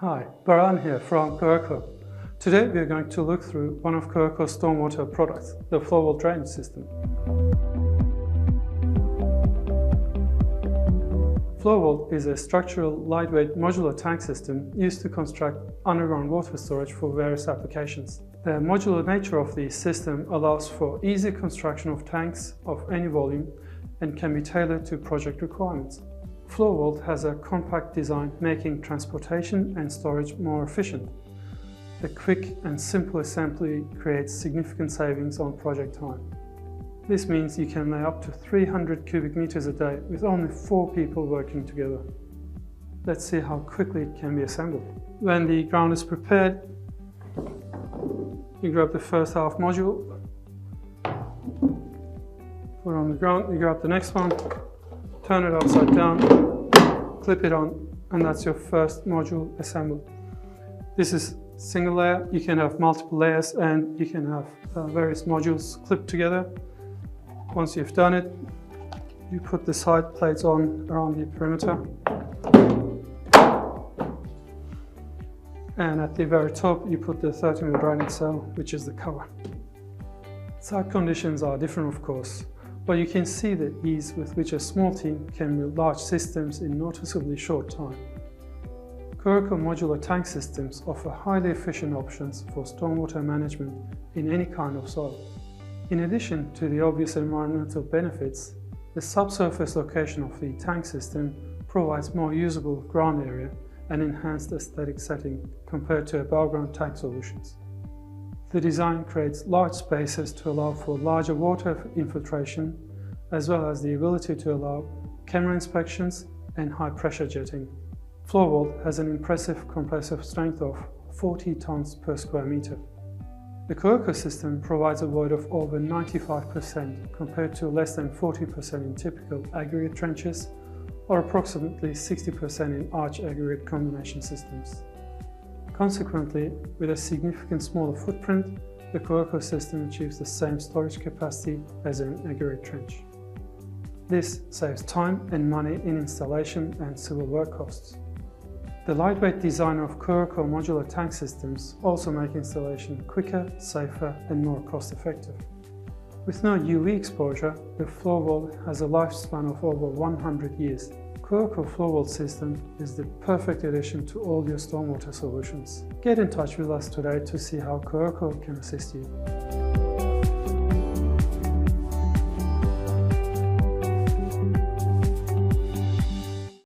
Hi, Baran here from Coerco. Today we are going to look through one of Coerco's stormwater products, the Flo-Vault Drainage System. Flo-Vault is a structural, lightweight, modular tank system used to construct underground water storage for various applications. The modular nature of the system allows for easy construction of tanks of any volume and can be tailored to project requirements. Flo-Vault has a compact design, making transportation and storage more efficient. The quick and simple assembly creates significant savings on project time. This means you can lay up to 300 cubic meters a day with only 4 people working together. Let's see how quickly it can be assembled. When the ground is prepared, you grab the first half module, put it on the ground, you grab the next one, turn it upside down, clip it on, and that's your first module assembled. This is single layer. You can have multiple layers and you can have various modules clipped together. Once you've done it, you put the side plates on around the perimeter. And at the very top, you put the 30mm drainage cell, which is the cover. Site conditions are different, of course, but you can see the ease with which a small team can build large systems in noticeably short time. Coerco modular tank systems offer highly efficient options for stormwater management in any kind of soil. In addition to the obvious environmental benefits, the subsurface location of the tank system provides more usable ground area and enhanced aesthetic setting compared to above-ground tank solutions. The design creates large spaces to allow for larger water infiltration, as well as the ability to allow camera inspections and high pressure jetting. Flo-Vault has an impressive compressive strength of 40 tons per square meter. The Coerco system provides a void of over 95% compared to less than 40% in typical aggregate trenches, or approximately 60% in arch aggregate combination systems. Consequently, with a significant smaller footprint, the Coerco system achieves the same storage capacity as an aggregate trench. This saves time and money in installation and civil work costs. The lightweight design of Coerco modular tank systems also make installation quicker, safer and more cost-effective. With no UV exposure, the Flo-Vault has a lifespan of over 100 years. Coerco Flo-Vault system is the perfect addition to all your stormwater solutions. Get in touch with us today to see how Coerco can assist you.